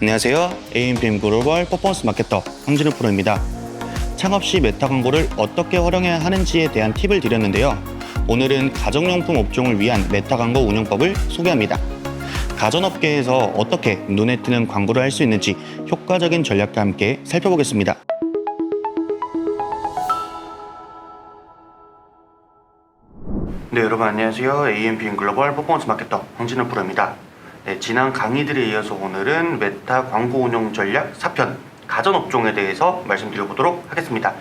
안녕하세요. AMPM 글로벌 퍼포먼스 마케터 황진우 프로입니다. 창업 시 메타 광고를 어떻게 활용해야 하는지에 대한 팁을 드렸는데요. 오늘은 가정용품 업종을 위한 메타 광고 운영법을 소개합니다. 가전업계에서 어떻게 눈에 띄는 광고를 할 수 있는지 효과적인 전략과 함께 살펴보겠습니다. 네, 여러분 안녕하세요. AMPM 글로벌 퍼포먼스 마케터 황진우 프로입니다. 네, 지난 강의들에 이어서 오늘은 메타 광고 운영 전략 4편 가전업종에 대해서 말씀드려보도록 하겠습니다.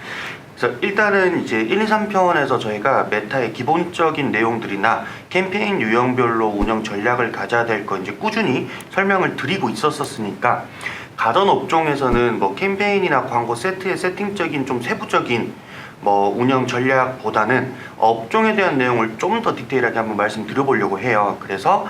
그래서 일단은 이제 1, 2, 3편에서 저희가 메타의 기본적인 내용들이나 캠페인 유형별로 운영 전략을 가져야 될 거 이제 꾸준히 설명을 드리고 있었으니까 가전업종에서는 뭐 캠페인이나 광고 세트의 세팅적인 좀 세부적인 운영 전략보다는 업종에 대한 내용을 좀 더 디테일하게 한번 말씀드려보려고 해요. 그래서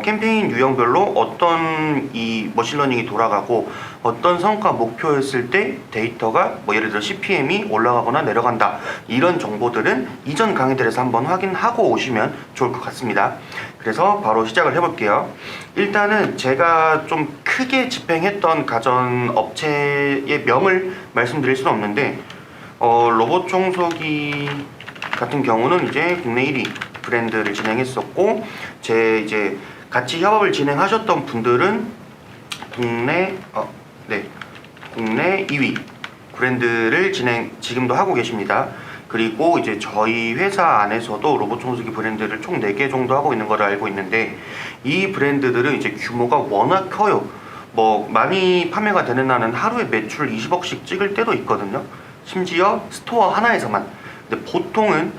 캠페인 유형별로 어떤 이 머신러닝이 돌아가고 어떤 성과 목표였을 때 데이터가 예를 들어 CPM이 올라가거나 내려간다, 이런 정보들은 이전 강의들에서 한번 확인하고 오시면 좋을 것 같습니다. 그래서 바로 시작을 해볼게요. 일단은 제가 좀 크게 집행했던 가전 업체의 명을 말씀드릴 수는 없는데 로봇 청소기 같은 경우는 이제 국내 1위 브랜드를 진행했었고, 제 이제 같이 협업을 진행하셨던 분들은 국내 2위 브랜드를 지금도 하고 계십니다. 그리고 이제 저희 회사 안에서도 로봇 청소기 브랜드를 총 4개 정도 하고 있는 걸 알고 있는데, 이 브랜드들은 이제 규모가 워낙 커요. 많이 판매가 되는 날은 하루에 매출 20억씩 찍을 때도 있거든요. 심지어 스토어 하나에서만. 근데 보통은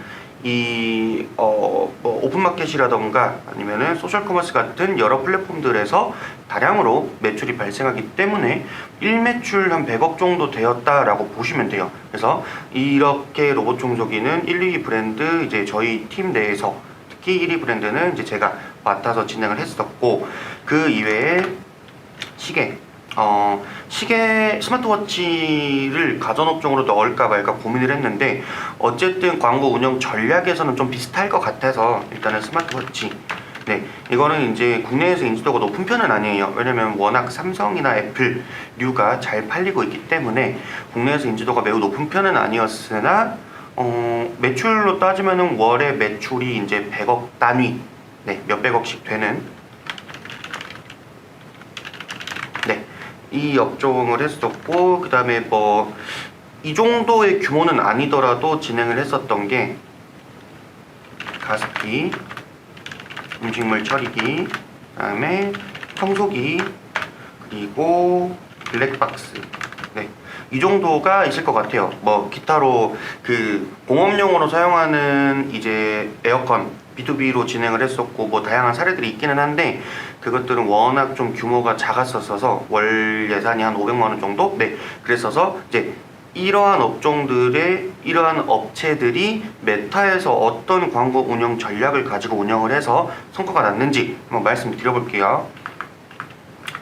이 오픈마켓이라던가 아니면은 소셜커머스 같은 여러 플랫폼들에서 다량으로 매출이 발생하기 때문에 1매출 한 100억 정도 되었다라고 보시면 돼요. 그래서 이렇게 로봇 청소기는 1, 2위 브랜드 이제 저희 팀 내에서 특히 1위 브랜드는 이제 제가 맡아서 진행을 했었고, 그 이외에 시계, 스마트워치를 가전업종으로 넣을까 말까 고민을 했는데, 어쨌든 광고 운영 전략에서는 좀 비슷할 것 같아서 일단은 스마트워치. 네, 이거는 이제 국내에서 인지도가 높은 편은 아니에요. 왜냐면 워낙 삼성이나 애플류가 잘 팔리고 있기 때문에 국내에서 인지도가 매우 높은 편은 아니었으나, 매출로 따지면은 월에 매출이 이제 100억 단위, 몇백억씩 되는, 이 업종을 했었고, 그 다음에 이 정도의 규모는 아니더라도 진행을 했었던 게 가습기, 음식물 처리기, 그 다음에 청소기, 그리고 블랙박스. 이 정도가 있을 것 같아요. 기타로 공업용으로 사용하는 이제 에어컨 B2B로 진행을 했었고, 다양한 사례들이 있기는 한데, 그것들은 워낙 좀 규모가 작았었어서 월 예산이 한 500만원 정도? 그랬어서 이제 이러한 업종들의, 이러한 업체들이 메타에서 어떤 광고 운영 전략을 가지고 운영을 해서 성과가 났는지 한번 말씀드려볼게요.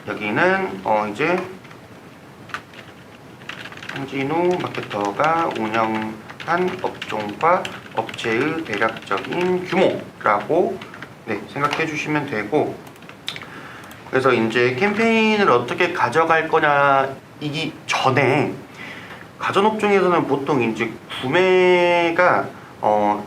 여기는 이제 황진우 마케터가 운영한 업종과 업체의 대략적인 규모라고 생각해 주시면 되고, 그래서 이제 캠페인을 어떻게 가져갈 거냐 이기 전에, 가전업종에서는 보통 이제 구매가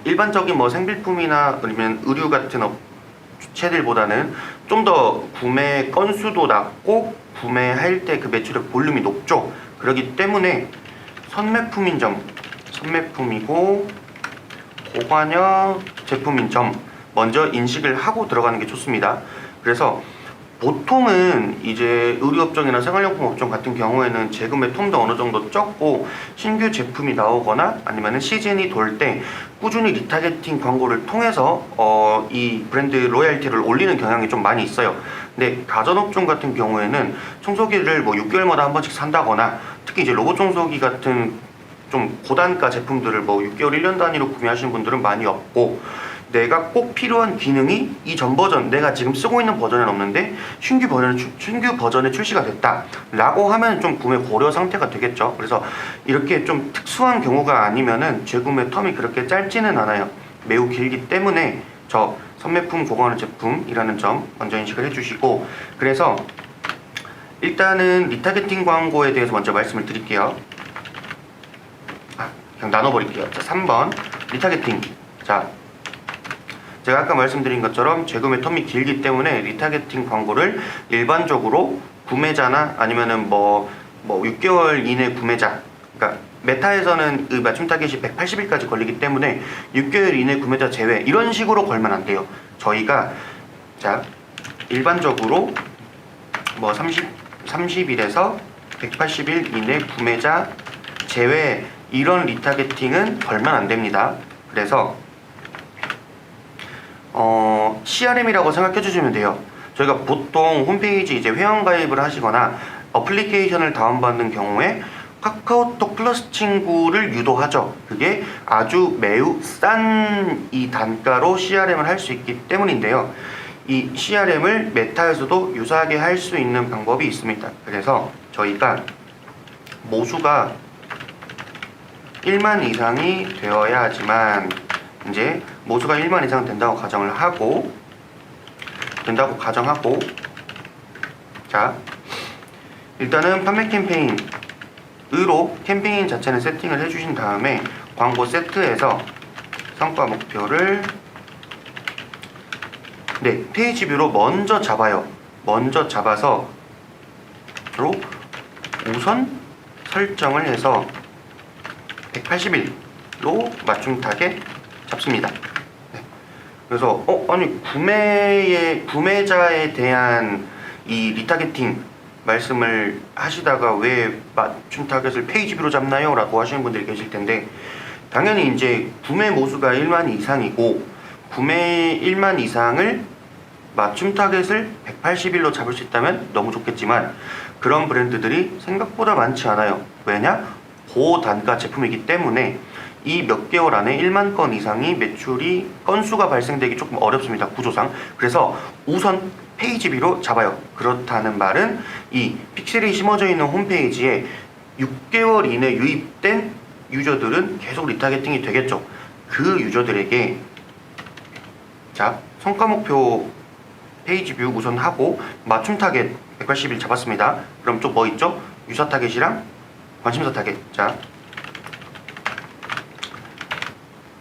일반적인 생필품이나 아니면 의류 같은 업체들보다는 좀 더 구매 건수도 낮고 구매할 때 그 매출의 볼륨이 높죠. 그렇기 때문에 선매품인 점, 선매품이고 고관여 제품인 점 먼저 인식을 하고 들어가는 게 좋습니다. 그래서 보통은 이제 의류업종이나 생활용품 업종 같은 경우에는 재구매 텀도 어느 정도 적고, 신규 제품이 나오거나 아니면 시즌이 돌 때 꾸준히 리타겟팅 광고를 통해서 이 브랜드 로열티를 올리는 경향이 좀 많이 있어요. 근데 가전업종 같은 경우에는 청소기를 6개월마다 한 번씩 산다거나, 특히 이제 로봇 청소기 같은 좀 고단가 제품들을 6개월, 1년 단위로 구매하시는 분들은 많이 없고, 내가 꼭 필요한 기능이 이전 버전, 내가 지금 쓰고 있는 버전은 없는데 신규 버전에 출시가 됐다 라고 하면 좀 구매 고려 상태가 되겠죠. 그래서 이렇게 좀 특수한 경우가 아니면은 재구매 텀이 그렇게 짧지는 않아요. 매우 길기 때문에 저 선매품 고관여 제품이라는 점 먼저 인식을 해주시고, 그래서 일단은 리타게팅 광고에 대해서 먼저 말씀을 드릴게요. 그냥 나눠버릴게요. 자, 3번 리타게팅. 자, 제가 아까 말씀드린 것처럼 재구매 텀이 길기 때문에 리타게팅 광고를 일반적으로 구매자나 아니면은 뭐 6개월 이내 구매자, 그러니까 메타에서는 그 맞춤 타겟이 180일까지 걸리기 때문에 6개월 이내 구매자 제외 이런 식으로 걸면 안 돼요. 저희가 자 일반적으로 뭐 30일에서 180일 이내 구매자 제외 이런 리타게팅은 걸면 안 됩니다. 그래서 CRM이라고 생각해 주시면 돼요. 저희가 보통 홈페이지 이제 회원 가입을 하시거나 어플리케이션을 다운받는 경우에 카카오톡 플러스 친구를 유도하죠. 그게 아주 매우 싼 이 단가로 CRM을 할 수 있기 때문인데요. 이 CRM을 메타에서도 유사하게 할 수 있는 방법이 있습니다. 그래서 저희가 모수가 1만 이상이 되어야지만 이제 모수가 1만 이상 된다고 가정하고 자 일단은 판매 캠페인으로 캠페인 자체는 세팅을 해주신 다음에 광고 세트에서 성과 목표를 페이지 뷰로 먼저 잡아요. 먼저 잡아서 우선 설정을 해서 180일로 맞춤 타겟 잡습니다. 그래서 아니 구매자에 대한 이 리타게팅 말씀을 하시다가 왜 맞춤 타겟을 페이지 뷰로 잡나요? 라고 하시는 분들이 계실 텐데, 당연히 이제 구매 모수가 1만 이상이고 구매 1만 이상을 맞춤 타겟을 180일로 잡을 수 있다면 너무 좋겠지만 그런 브랜드들이 생각보다 많지 않아요. 왜냐? 고단가 제품이기 때문에 이 몇 개월 안에 1만 건 이상이 매출이 건수가 발생되기 조금 어렵습니다. 구조상. 그래서 우선 페이지 뷰로 잡아요. 그렇다는 말은 이 픽셀이 심어져 있는 홈페이지에 6개월 이내 유입된 유저들은 계속 리타게팅이 되겠죠. 그 유저들에게 자 성과 목표 페이지 뷰 우선 하고 맞춤 타겟 180일 잡았습니다. 그럼 또 뭐 있죠? 유사 타겟이랑 관심사 타겟. 자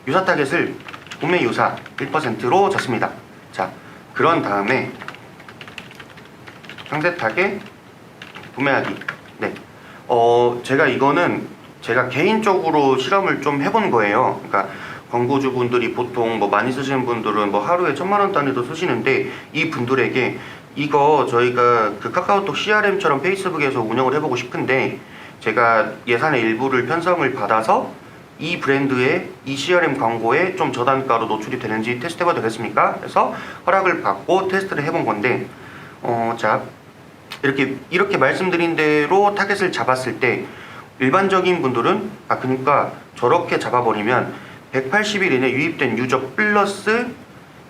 유사 타겟을 구매 유사 1%로 잡습니다. 자 그런 다음에 상세 타겟 구매하기. 제가 이거는 제가 개인적으로 실험을 좀 해본 거예요. 그러니까 광고주분들이 보통 뭐 많이 쓰시는 분들은 뭐 하루에 1000만원 단위도 쓰시는데, 이 분들에게 이거 저희가 그 카카오톡 CRM처럼 페이스북에서 운영을 해보고 싶은데 제가 예산의 일부를 편성을 받아서 이 브랜드의 이 CRM 광고에 좀 저단가로 노출이 되는지 테스트해봐도 되겠습니까? 그래서 허락을 받고 테스트를 해본 건데 자 이렇게 말씀드린 대로 타겟을 잡았을 때 일반적인 분들은 그러니까 저렇게 잡아버리면 180일 이내 유입된 유저 플러스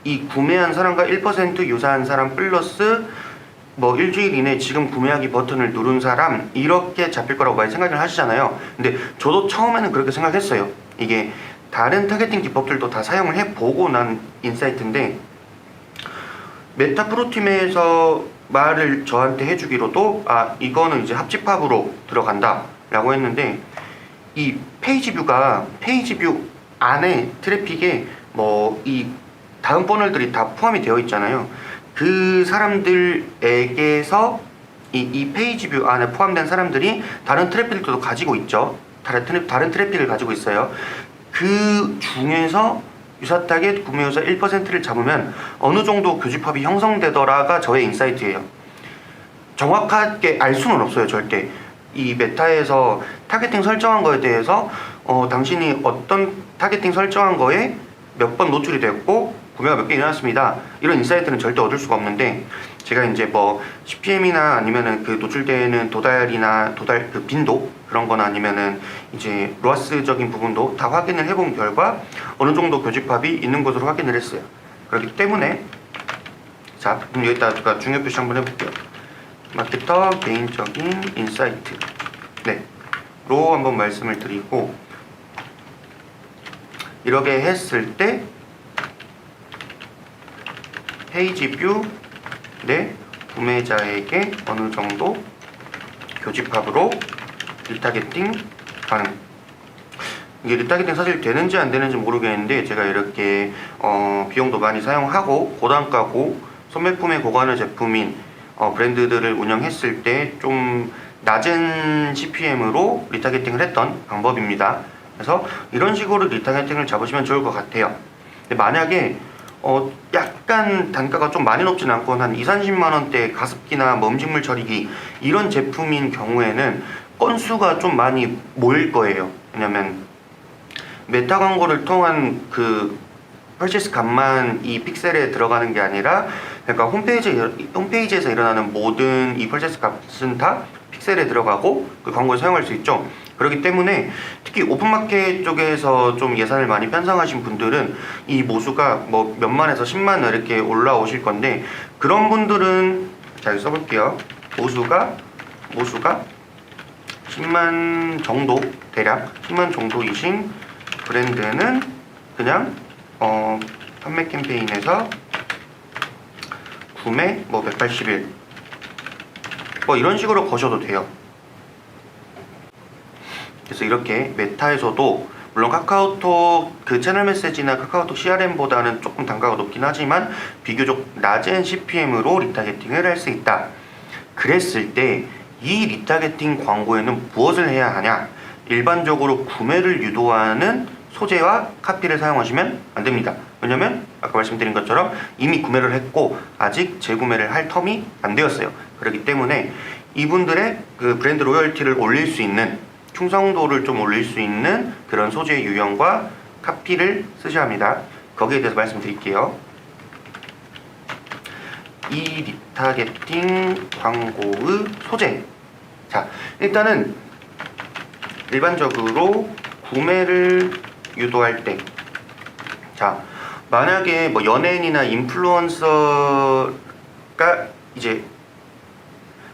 이 구매한 사람과 1% 유사한 사람 플러스 뭐 일주일 이내 지금 구매하기 버튼을 누른 사람, 이렇게 잡힐 거라고 많이 생각을 하시잖아요. 근데 저도 처음에는 그렇게 생각했어요. 이게 다른 타겟팅 기법들도 다 사용을 해보고 난 인사이트인데, 메타 프로팀에서 말을 저한테 해주기로도 이거는 이제 합집합으로 들어간다 라고 했는데, 이 페이지 뷰 안에 트래픽에 뭐 이 다음 버널들이 다 포함이 되어 있잖아요. 그 사람들에게서 이 페이지 뷰 안에 포함된 사람들이 다른 트래픽도 가지고 있죠. 다른 트래픽을 가지고 있어요. 그 중에서 유사 타겟 구매 유사 1%를 잡으면 어느 정도 교집합이 형성되더라가 저의 인사이트예요. 정확하게 알 수는 없어요, 절대. 이 메타에서 타겟팅 설정한 거에 대해서 당신이 어떤 타겟팅 설정한 거에 몇 번 노출이 됐고 구매가 몇 개 일어났습니다, 이런 인사이트는 절대 얻을 수가 없는데, 제가 이제 뭐 CPM이나 아니면은 그 노출되는 도달 그 빈도 그런 거나 아니면은 이제 로아스적인 부분도 다 확인을 해본 결과 어느 정도 교집합이 있는 것으로 확인을 했어요. 그렇기 때문에 자 그럼 여기다가 중요 표시 한번 해볼게요. 마케터 개인적인 인사이트 로 한번 말씀을 드리고, 이렇게 했을 때 페이지 뷰 내 구매자에게 어느 정도 교집합으로 리타겟팅 가능. 이게 리타겟팅 사실 되는지 안 되는지 모르겠는데 제가 이렇게 비용도 많이 사용하고 고단가고 소매품에 고가는 제품인 브랜드들을 운영했을 때 좀 낮은 CPM으로 리타겟팅을 했던 방법입니다. 그래서 이런 식으로 리타겟팅을 잡으시면 좋을 것 같아요. 근데 만약에 약간 단가가 좀 많이 높진 않고 한 2~30만 원대 가습기나 뭐 음식물 처리기 이런 제품인 경우에는 건수가 좀 많이 모일 거예요. 왜냐면 메타 광고를 통한 그 퍼체스 값만 이 픽셀에 들어가는 게 아니라, 그러니까 홈페이지에서 일어나는 모든 이 퍼체스 값은 다 픽셀에 들어가고 그 광고에 사용할 수 있죠. 그렇기 때문에 특히 오픈마켓 쪽에서 좀 예산을 많이 편성하신 분들은 이 모수가 뭐 몇만에서 10만 이렇게 올라오실 건데, 그런 분들은 자 여기 써볼게요. 모수가 10만 정도, 대략 10만 정도이신 브랜드는 그냥 판매 캠페인에서 구매 뭐 180일 뭐 이런 식으로 거셔도 돼요. 그래서 이렇게 메타에서도 물론 카카오톡 그 채널 메시지나 카카오톡 CRM보다는 조금 단가가 높긴 하지만 비교적 낮은 CPM으로 리타겟팅을 할 수 있다. 그랬을 때 이 리타겟팅 광고에는 무엇을 해야 하냐? 일반적으로 구매를 유도하는 소재와 카피를 사용하시면 안 됩니다. 왜냐면 아까 말씀드린 것처럼 이미 구매를 했고 아직 재구매를 할 텀이 안 되었어요. 그렇기 때문에 이분들의 그 브랜드 로열티를 올릴 수 있는, 충성도를 좀 올릴 수 있는 그런 소재 유형과 카피를 쓰셔야 합니다. 거기에 대해서 말씀드릴게요. 이 리타겟팅 광고의 소재. 자, 일단은 일반적으로 구매를 유도할 때, 자, 만약에 뭐 연예인이나 인플루언서가 이제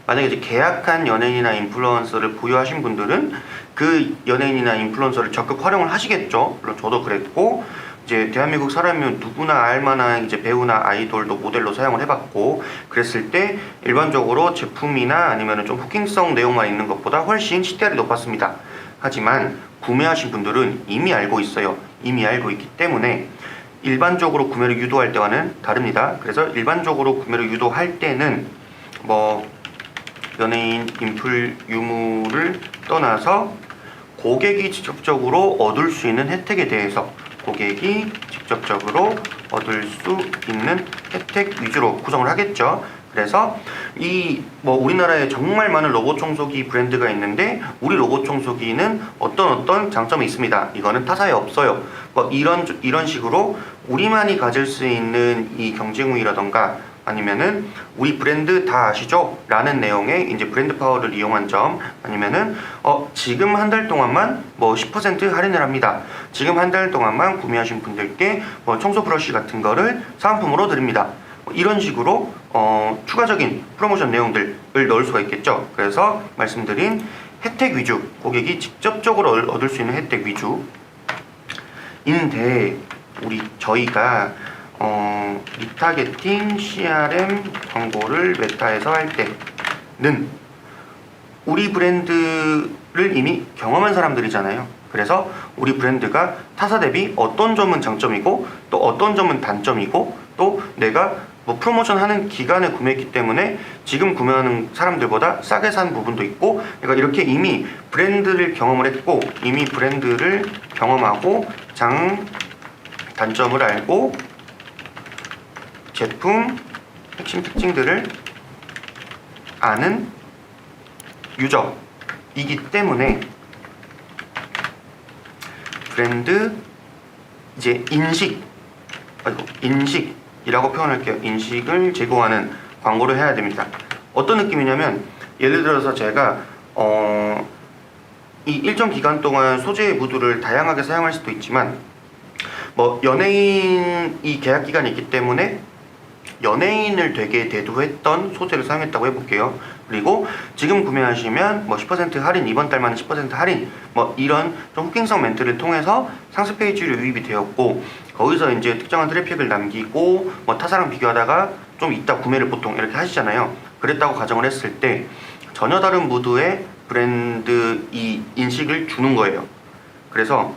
만약에 이제 계약한 연예인이나 인플루언서를 보유하신 분들은 그 연예인이나 인플루언서를 적극 활용을 하시겠죠. 물론 저도 그랬고, 이제 대한민국 사람이면 누구나 알만한 이제 배우나 아이돌도 모델로 사용을 해봤고, 그랬을 때 일반적으로 제품이나 아니면 좀 후킹성 내용만 있는 것보다 훨씬 CTR이 높았습니다. 하지만 구매하신 분들은 이미 알고 있어요. 이미 알고 있기 때문에 일반적으로 구매를 유도할 때와는 다릅니다. 그래서 일반적으로 구매를 유도할 때는 뭐 연예인, 인플, 유무를 떠나서 고객이 직접적으로 얻을 수 있는 혜택에 대해서, 고객이 직접적으로 얻을 수 있는 혜택 위주로 구성을 하겠죠. 그래서 이 뭐 우리나라에 정말 많은 로봇 청소기 브랜드가 있는데 우리 로봇 청소기는 어떤 장점이 있습니다. 이거는 타사에 없어요. 뭐 이런 식으로 우리만이 가질 수 있는 이 경쟁 우위라던가 아니면은 우리 브랜드 다 아시죠? 라는 내용의 이제 브랜드 파워를 이용한 점, 아니면은 지금 한 달 동안만 뭐 10% 할인을 합니다. 지금 한 달 동안만 구매하신 분들께 뭐 청소 브러쉬 같은 거를 사은품으로 드립니다. 이런 식으로 추가적인 프로모션 내용들을 넣을 수가 있겠죠. 그래서 말씀드린 혜택 위주, 고객이 직접적으로 얻을 수 있는 혜택 위주인데, 저희가 리타겟팅 CRM 광고를 메타에서 할 때는 우리 브랜드를 이미 경험한 사람들이잖아요. 그래서 우리 브랜드가 타사 대비 어떤 점은 장점이고 또 어떤 점은 단점이고, 또 내가 뭐 프로모션 하는 기간에 구매했기 때문에 지금 구매하는 사람들보다 싸게 산 부분도 있고, 그러니까 이렇게 이미 브랜드를 경험을 했고 이미 브랜드를 경험하고 단점을 알고 제품 핵심 특징들을 아는 유저이기 때문에 브랜드 이제 인식이라고 표현할게요. 인식을 제공하는 광고를 해야 됩니다. 어떤 느낌이냐면, 예를 들어서 제가 이 일정 기간 동안 소재의 무드를 다양하게 사용할 수도 있지만, 뭐 연예인이 계약 기간이 있기 때문에 연예인을 되게 대두했던 소재를 사용했다고 해볼게요. 그리고 지금 구매하시면 뭐 10% 할인, 이번 달만에 10% 할인, 뭐 이런 좀 후킹성 멘트를 통해서 상세 페이지로 유입이 되었고, 거기서 이제 특정한 트래픽을 남기고 뭐 타사랑 비교하다가 좀 이따 구매를 보통 이렇게 하시잖아요. 그랬다고 가정을 했을 때 전혀 다른 무드의 브랜드 이 인식을 주는 거예요. 그래서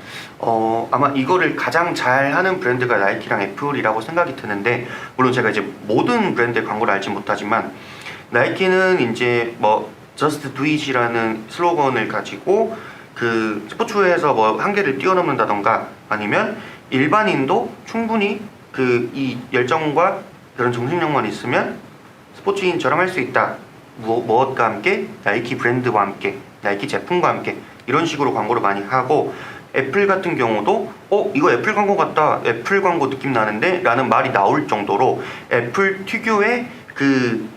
아마 이거를 가장 잘하는 브랜드가 나이키랑 애플이라고 생각이 드는데, 물론 제가 이제 모든 브랜드의 광고를 알지 못하지만 나이키는 이제 뭐 Just Do It이라는 슬로건을 가지고 그 스포츠에서 뭐 한계를 뛰어넘는다던가, 아니면 일반인도 충분히 그 이 열정과 그런 정신력만 있으면 스포츠인처럼 할 수 있다. 무엇과 함께? 나이키 브랜드와 함께, 나이키 제품과 함께, 이런 식으로 광고를 많이 하고, 애플 같은 경우도 이거 애플 광고 같다, 애플 광고 느낌 나는데 라는 말이 나올 정도로 애플 특유의 그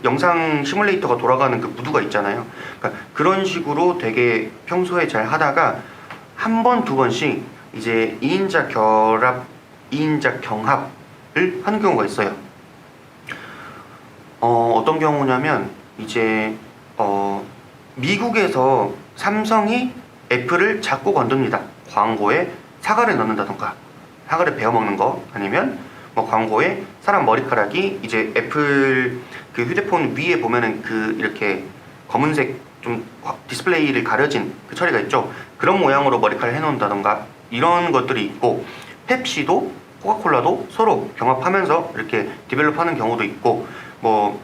영상 시뮬레이터가 돌아가는 그 무드가 있잖아요. 그러니까 그런 식으로 되게 평소에 잘 하다가 한 번, 두 번씩 이제 2인자 결합, 2인자 경합을 하는 경우가 있어요. 어떤 경우냐면 이제 미국에서 삼성이 애플을 자꾸 건듭니다. 광고에 사과를 넣는다던가, 사과를 베어 먹는 거, 아니면 뭐 광고에 사람 머리카락이 이제 애플 그 휴대폰 위에 보면은 그 이렇게 검은색 좀 디스플레이를 가려진 그 처리가 있죠. 그런 모양으로 머리카락을 해놓는다던가, 이런 것들이 있고, 펩시도 코카콜라도 서로 경합하면서 이렇게 디벨롭하는 경우도 있고, 뭐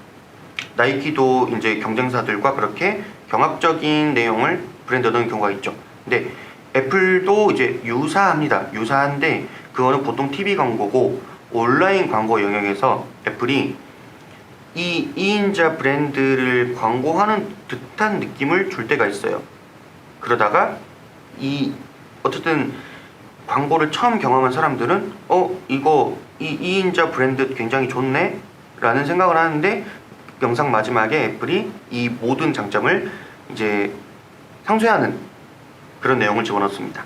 나이키도 이제 경쟁사들과 그렇게 경합적인 내용을 브랜드 넣는 경우가 있죠. 근데 애플도 이제 유사합니다. 유사한데 그거는 보통 TV 광고고, 온라인 광고 영역에서 애플이 이 2인자 브랜드를 광고하는 듯한 느낌을 줄 때가 있어요. 그러다가 어쨌든 광고를 처음 경험한 사람들은 이거 이 2인자 브랜드 굉장히 좋네 라는 생각을 하는데, 영상 마지막에 애플이 이 모든 장점을 이제 상쇄하는 그런 내용을 집어넣습니다.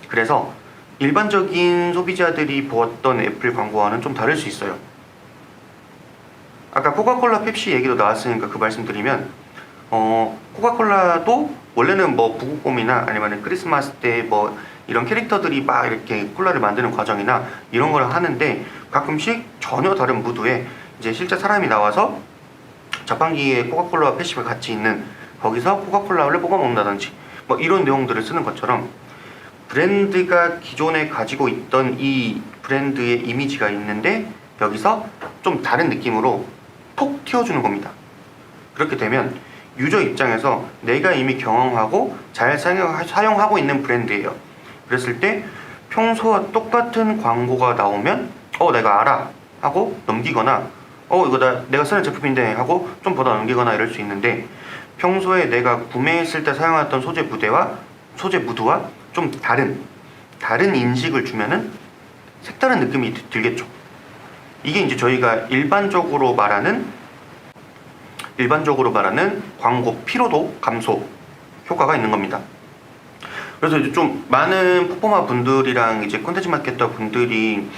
그래서 일반적인 소비자들이 보았던 애플 광고와는 좀 다를 수 있어요. 아까 코카콜라, 펩시 얘기도 나왔으니까 그 말씀 드리면, 코카콜라도 원래는 뭐 부국봄이나 아니면 크리스마스 때 뭐 이런 캐릭터들이 막 이렇게 콜라를 만드는 과정이나 이런 걸 하는데, 가끔씩 전혀 다른 무드에 이제 실제 사람이 나와서 자판기에 코카콜라와 펩시가 같이 있는 거기서 코카콜라를 뽑아 먹는다든지 뭐 이런 내용들을 쓰는 것처럼, 브랜드가 기존에 가지고 있던 이 브랜드의 이미지가 있는데 여기서 좀 다른 느낌으로 톡 튀어주는 겁니다. 그렇게 되면 유저 입장에서 내가 이미 경험하고 잘 사용하고 있는 브랜드예요. 그랬을 때 평소와 똑같은 광고가 나오면 내가 알아 하고 넘기거나, 이거 내가 쓰는 제품인데 하고 좀 보다 넘기거나 이럴 수 있는데, 평소에 내가 구매했을 때 사용했던 소재 무드와 좀 다른 인식을 주면은 색다른 느낌이 들겠죠. 이게 이제 저희가 일반적으로 말하는 광고 피로도 감소 효과가 있는 겁니다. 그래서 이제 좀 많은 퍼포머 분들이랑 이제 콘텐츠 마케터 분들이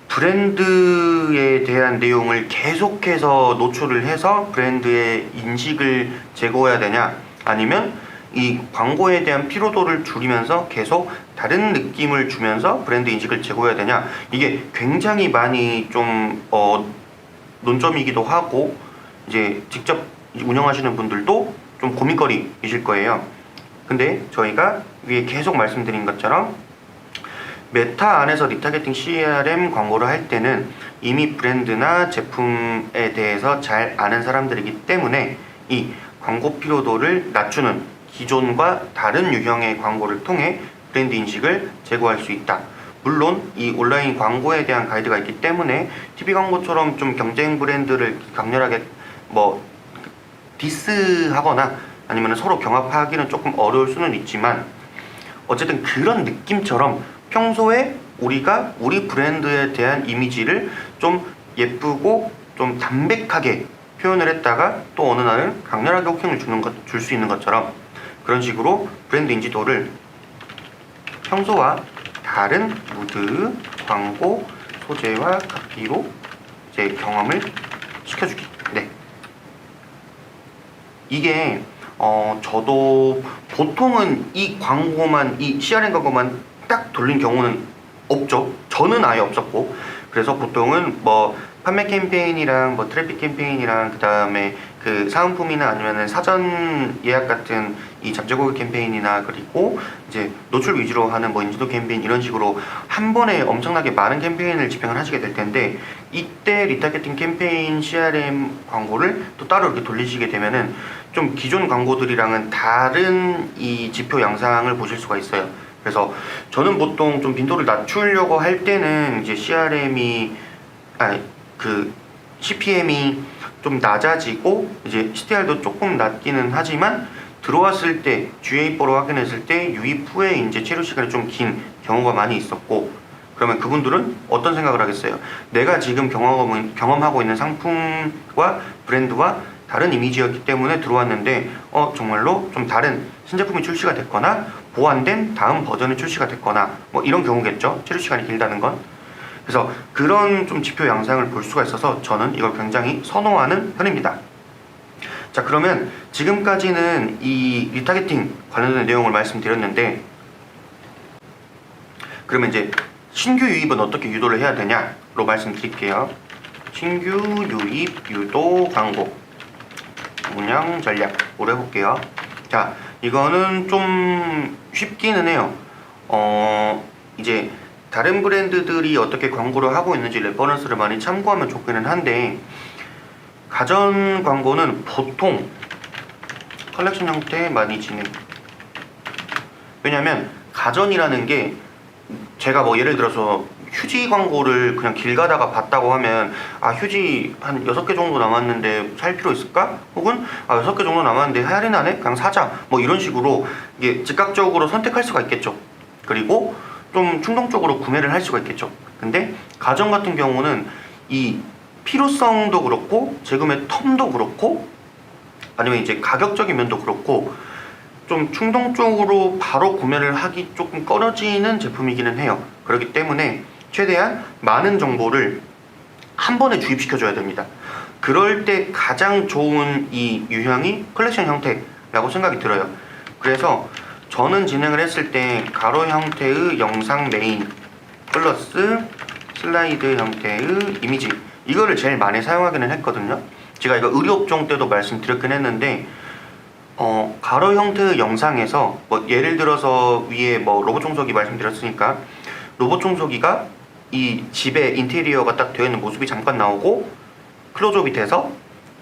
브랜드에 대한 내용을 계속해서 노출을 해서 브랜드의 인식을 제고해야 되냐, 아니면 이 광고에 대한 피로도를 줄이면서 계속 다른 느낌을 주면서 브랜드 인식을 제고해야 되냐, 이게 굉장히 많이 좀 논점이기도 하고, 이제 직접 운영하시는 분들도 좀 고민거리이실 거예요. 근데 저희가 위에 계속 말씀드린 것처럼 메타 안에서 리타게팅 CRM 광고를 할 때는 이미 브랜드나 제품에 대해서 잘 아는 사람들이기 때문에 이 광고 피로도를 낮추는 기존과 다른 유형의 광고를 통해 브랜드 인식을 제고할 수 있다. 물론 이 온라인 광고에 대한 가이드가 있기 때문에 TV 광고처럼 좀 경쟁 브랜드를 강렬하게 뭐 디스하거나 아니면 서로 경합하기는 조금 어려울 수는 있지만, 어쨌든 그런 느낌처럼 평소에 우리가 우리 브랜드에 대한 이미지를 좀 예쁘고 좀 담백하게 표현을 했다가 또 어느 날은 강렬하게 호킹을 줄 수 있는 것처럼, 그런 식으로 브랜드 인지도를 평소와 다른 무드, 광고, 소재와 각기로 이제 경험을 시켜주기. 네. 이게 저도 보통은 이 광고만, 이 CRM 광고만 딱 돌린 경우는 없죠. 저는 아예 없었고, 그래서 보통은 뭐 판매 캠페인이랑 뭐 트래픽 캠페인이랑 그 다음에 그 사은품이나 아니면은 사전 예약 같은 이 잠재 고객 캠페인이나 그리고 이제 노출 위주로 하는 뭐 인지도 캠페인 이런 식으로 한 번에 엄청나게 많은 캠페인을 집행을 하시게 될 텐데, 이때 리타겟팅 캠페인 CRM 광고를 또 따로 이렇게 돌리시게 되면은 좀 기존 광고들이랑은 다른 이 지표 양상을 보실 수가 있어요. 그래서 저는 보통 좀 빈도를 낮추려고 할 때는 이제 CPM이 좀 낮아지고 이제 CTR도 조금 낮기는 하지만 들어왔을 때 GA4로 확인했을 때 유입 후에 이제 체류 시간이 좀 긴 경우가 많이 있었고, 그러면 그분들은 어떤 생각을 하겠어요? 내가 지금 경험하고 있는 상품과 브랜드와 다른 이미지였기 때문에 들어왔는데 정말로 좀 다른 신제품이 출시가 됐거나 보완된 다음 버전이 출시가 됐거나 뭐 이런 경우겠죠. 체류 시간이 길다는 건. 그래서 그런 좀 지표 양상을 볼 수가 있어서 저는 이걸 굉장히 선호하는 편입니다. 자, 그러면 지금까지는 이 리타겟팅 관련된 내용을 말씀드렸는데, 그러면 이제 신규 유입은 어떻게 유도를 해야 되냐로 말씀드릴게요. 신규 유입 유도 광고 운영 전략으로 해볼게요. 자, 이거는 좀 쉽기는 해요. 이제 다른 브랜드들이 어떻게 광고를 하고 있는지 레퍼런스를 많이 참고하면 좋기는 한데, 가전 광고는 보통 컬렉션 형태 많이 진행. 왜냐면 가전이라는 게 제가 뭐 예를 들어서 휴지 광고를 그냥 길 가다가 봤다고 하면 휴지 한 6개 정도 남았는데 살 필요 있을까? 혹은 6개 정도 남았는데 할인하네? 그냥 사자. 뭐 이런 식으로 이게 즉각적으로 선택할 수가 있겠죠. 그리고 좀 충동적으로 구매를 할 수가 있겠죠. 근데 가전 같은 경우는 이 필요성도 그렇고 재구매 텀도 그렇고 아니면 이제 가격적인 면도 그렇고 좀 충동적으로 바로 구매를 하기 조금 꺼려지는 제품이기는 해요. 그렇기 때문에 최대한 많은 정보를 한 번에 주입시켜 줘야 됩니다. 그럴 때 가장 좋은 이 유형이 컬렉션 형태라고 생각이 들어요. 그래서 저는 진행을 했을 때 가로 형태의 영상 메인 플러스 슬라이드 형태의 이미지, 이거를 제일 많이 사용하기는 했거든요. 제가 이거 의료업종 때도 말씀드렸긴 했는데 가로 형태의 영상에서 뭐 예를 들어서 위에 뭐 로봇 청소기 말씀드렸으니까 로봇 청소기가 이 집의 인테리어가 딱 되어 있는 모습이 잠깐 나오고 클로즈업이 돼서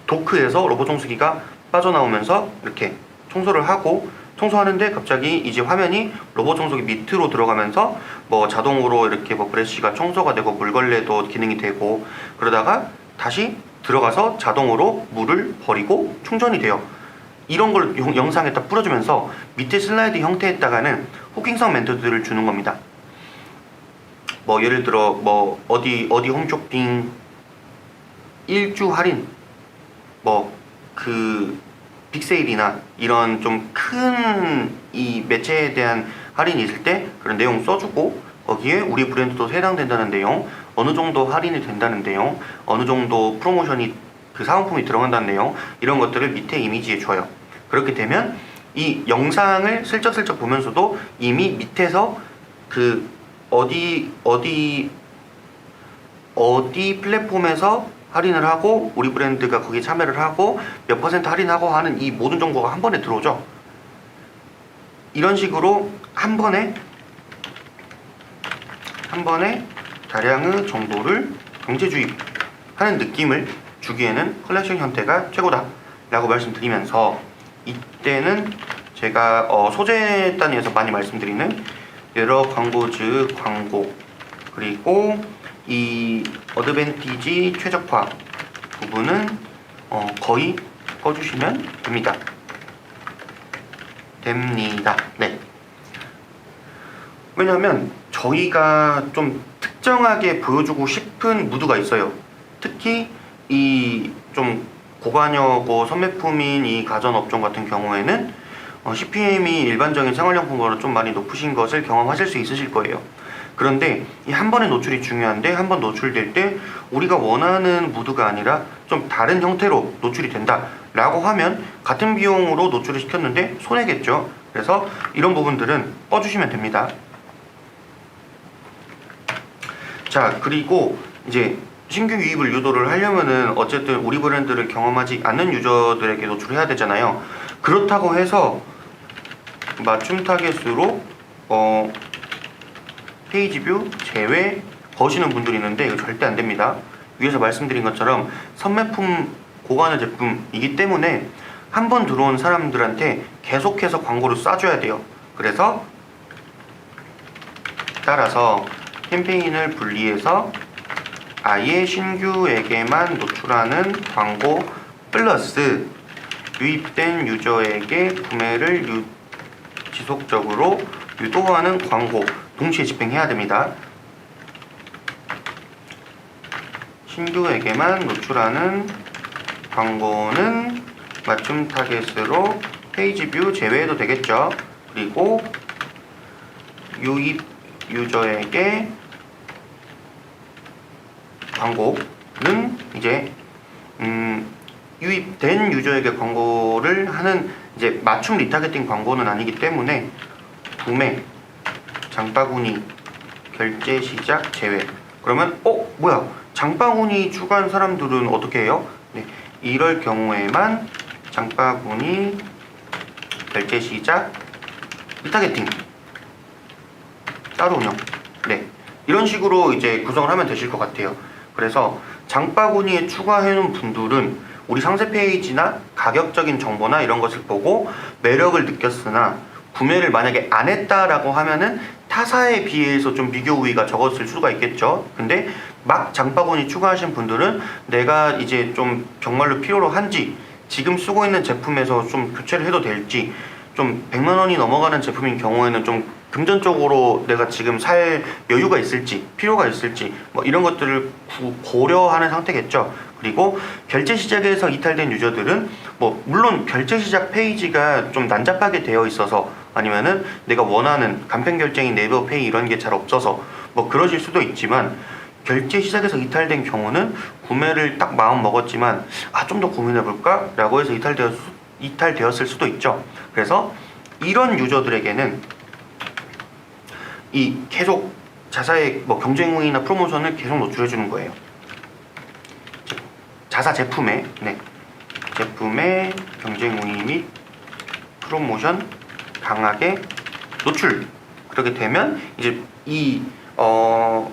도크에서 로봇 청소기가 빠져나오면서 이렇게 청소를 하고, 청소하는데 갑자기 이제 화면이 로봇 청소기 밑으로 들어가면서 뭐 자동으로 이렇게 뭐 브러쉬가 청소가 되고 물걸레도 기능이 되고, 그러다가 다시 들어가서 자동으로 물을 버리고 충전이 돼요. 이런 걸 영상에 딱 뿌려주면서 밑에 슬라이드 형태에다가는 후킹성 멘트들을 주는 겁니다. 뭐 예를 들어 뭐 어디 홈쇼핑 1주 할인, 뭐 그 빅세일이나 이런 좀 큰 이 매체에 대한 할인이 있을 때 그런 내용 써주고, 거기에 우리 브랜드도 해당된다는 내용, 어느 정도 할인이 된다는 내용, 어느 정도 프로모션이 그 사은품이 들어간다는 내용, 이런 것들을 밑에 이미지에 줘요. 그렇게 되면 이 영상을 슬쩍슬쩍 보면서도 이미 밑에서 그 어디 플랫폼에서 할인을 하고 우리 브랜드가 거기에 참여를 하고 몇 % 할인하고 하는 이 모든 정보가 한 번에 들어오죠. 이런 식으로 한 번에 다량의 정보를 강제 주입하는 느낌을 주기에는 컬렉션 형태가 최고다 라고 말씀드리면서, 이때는 제가 소재 단위에서 많이 말씀드리는 여러 광고즈 광고, 그리고 이 어드밴티지 최적화 부분은 거의 꺼주시면 됩니다. 네. 왜냐하면 저희가 좀 특정하게 보여주고 싶은 무드가 있어요. 특히 이 좀 고관여고 선매품인 이 가전업종 같은 경우에는 CPM이 일반적인 생활용품보다 좀 많이 높으신 것을 경험하실 수 있으실 거예요. 그런데 이 한 번의 노출이 중요한데, 한 번 노출될 때 우리가 원하는 무드가 아니라 좀 다른 형태로 노출이 된다 라고 하면 같은 비용으로 노출을 시켰는데 손해겠죠. 그래서 이런 부분들은 꺼주시면 됩니다. 자, 그리고 이제 신규 유입을 유도를 하려면은 어쨌든 우리 브랜드를 경험하지 않는 유저들에게 노출해야 되잖아요. 그렇다고 해서 맞춤 타겟으로 페이지 뷰 제외 거시는 분들이 있는데 이거 절대 안 됩니다. 위에서 말씀드린 것처럼 선매품 고가의 제품이기 때문에 한 번 들어온 사람들한테 계속해서 광고를 쏴줘야 돼요. 그래서 따라서 캠페인을 분리해서 아예 신규에게만 노출하는 광고 플러스 유입된 유저에게 구매를 지속적으로 유도하는 광고 동시에 집행해야 됩니다. 신규에게만 노출하는 광고는 맞춤 타겟으로 페이지 뷰 제외해도 되겠죠. 그리고 유입 유저에게 광고는 이제 유입된 유저에게 광고를 하는 이제 맞춤 리타겟팅 광고는 아니기 때문에 구매, 장바구니, 결제 시작 제외. 그러면 뭐야? 장바구니 추가한 사람들은 어떻게 해요? 네, 이럴 경우에만 장바구니, 결제 시작, 리타겟팅 따로 운영. 네, 이런 식으로 이제 구성을 하면 되실 것 같아요. 그래서 장바구니에 추가해놓은 분들은 우리 상세 페이지나 가격적인 정보나 이런 것을 보고 매력을 느꼈으나 구매를 만약에 안 했다라고 하면은 타사에 비해서 좀 비교 우위가 적었을 수가 있겠죠. 근데 막 장바구니 추가하신 분들은 내가 이제 좀 정말로 필요로 한지, 지금 쓰고 있는 제품에서 좀 교체를 해도 될지, 좀 100만 원이 넘어가는 제품인 경우에는 좀 금전적으로 내가 지금 살 여유가 있을지, 필요가 있을지, 뭐 이런 것들을 고려하는 상태겠죠. 그리고 결제 시작에서 이탈된 유저들은 뭐 물론 결제 시작 페이지가 좀 난잡하게 되어 있어서, 아니면은 내가 원하는 간편 결제인 네이버 페이 이런 게 잘 없어서 뭐 그러실 수도 있지만, 결제 시작에서 이탈된 경우는 구매를 딱 마음 먹었지만 좀 더 고민해볼까? 라고 해서 이탈되었을 수도 있죠. 그래서 이런 유저들에게는 이 계속 자사의 뭐 경쟁 우위나 프로모션을 계속 노출해 주는 거예요. 자사 제품의 제품의 경쟁 우위 및 프로모션 강하게 노출. 그렇게 되면 이제 이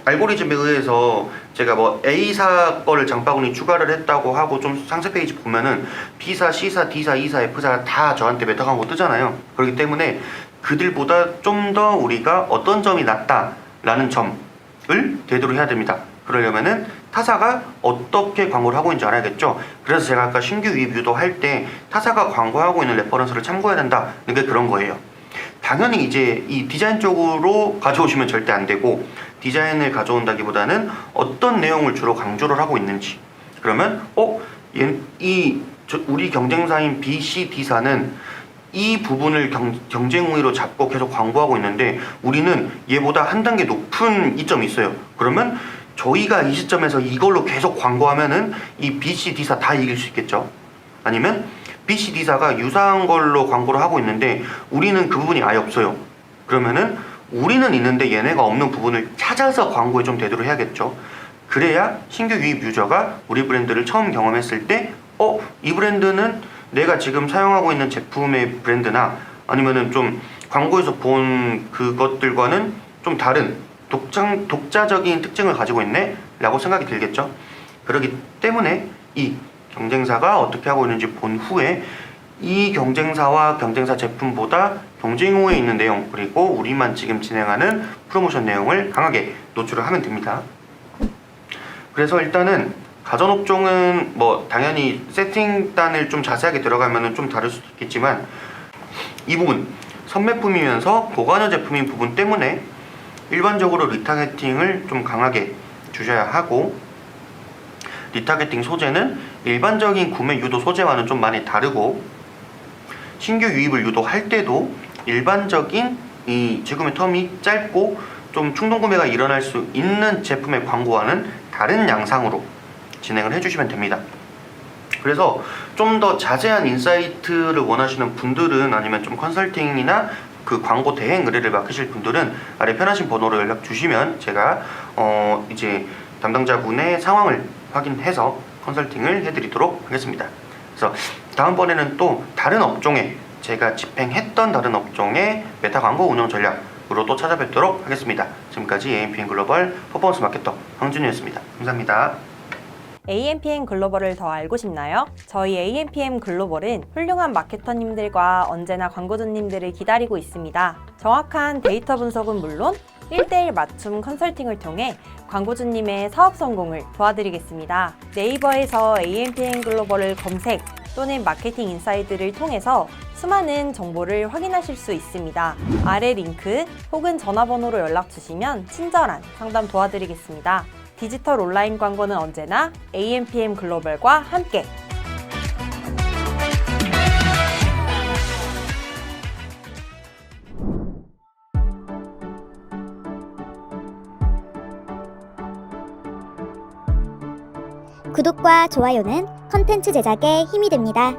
알고리즘에 의해서 제가 뭐 A사 거를 장바구니 추가를 했다고 하고 좀 상세 페이지 보면은 B사, C사, D사, E사, F사 다 저한테 메타 광고 뜨잖아요. 그렇기 때문에 그들보다 좀 더 우리가 어떤 점이 낫다라는 점을 대두를 해야 됩니다. 그러려면은 타사가 어떻게 광고를 하고 있는지 알아야겠죠. 그래서 제가 아까 신규 유입 유도할 때 타사가 광고하고 있는 레퍼런스를 참고해야 된다는 게 그런 거예요. 당연히 이제 이 디자인 쪽으로 가져오시면 절대 안 되고, 디자인을 가져온다기보다는 어떤 내용을 주로 강조를 하고 있는지. 그러면 우리 경쟁사인 B, C, D사는 이 부분을 경쟁 우위로 잡고 계속 광고하고 있는데 우리는 얘보다 한 단계 높은 이점이 있어요. 그러면 저희가 이 시점에서 이걸로 계속 광고하면은 이 B, C, D사 다 이길 수 있겠죠. 아니면 B, C, D사가 유사한 걸로 광고를 하고 있는데 우리는 그 부분이 아예 없어요. 그러면은 우리는 있는데 얘네가 없는 부분을 찾아서 광고에 좀 대두를 해야겠죠. 그래야 신규 유입 유저가 우리 브랜드를 처음 경험했을 때 이 브랜드는 내가 지금 사용하고 있는 제품의 브랜드나 아니면은 좀 광고에서 본 그것들과는 좀 다른 독자적인 특징을 가지고 있네 라고 생각이 들겠죠. 그렇기 때문에 이 경쟁사가 어떻게 하고 있는지 본 후에 이 경쟁사와 경쟁사 제품보다 경쟁 우위에 있는 내용, 그리고 우리만 지금 진행하는 프로모션 내용을 강하게 노출을 하면 됩니다. 그래서 일단은 가전업종은 뭐 당연히 세팅단을 좀 자세하게 들어가면 좀 다를 수도 있겠지만, 이 부분 선매품이면서 고관여 제품인 부분 때문에 일반적으로 리타겟팅을 좀 강하게 주셔야 하고, 리타겟팅 소재는 일반적인 구매 유도 소재와는 좀 많이 다르고, 신규 유입을 유도할 때도 일반적인 이 재구매 텀이 짧고 좀 충동 구매가 일어날 수 있는 제품의 광고와는 다른 양상으로 진행을 해주시면 됩니다. 그래서 좀 더 자세한 인사이트를 원하시는 분들은, 아니면 좀 컨설팅이나 그 광고 대행 의뢰를 맡으실 분들은 아래 편하신 번호로 연락 주시면 제가 이제 담당자분의 상황을 확인해서 컨설팅을 해드리도록 하겠습니다. 그래서 다음번에는 또 다른 업종에, 제가 집행했던 다른 업종의 메타 광고 운영 전략으로 또 찾아뵙도록 하겠습니다. 지금까지 AMPM 글로벌 퍼포먼스 마케터 황준이었습니다. 감사합니다. AMPM 글로벌을 더 알고 싶나요? 저희 AMPM 글로벌은 훌륭한 마케터님들과 언제나 광고주님들을 기다리고 있습니다. 정확한 데이터 분석은 물론 1:1 맞춤 컨설팅을 통해 광고주님의 사업 성공을 도와드리겠습니다. 네이버에서 AMPM 글로벌을 검색 또는 마케팅 인사이드를 통해서 수많은 정보를 확인하실 수 있습니다. 아래 링크 혹은 전화번호로 연락 주시면 친절한 상담 도와드리겠습니다. 디지털 온라인 광고는 언제나 AMPM 글로벌과 함께. 구독과 좋아요는 컨텐츠 제작에 힘이 됩니다.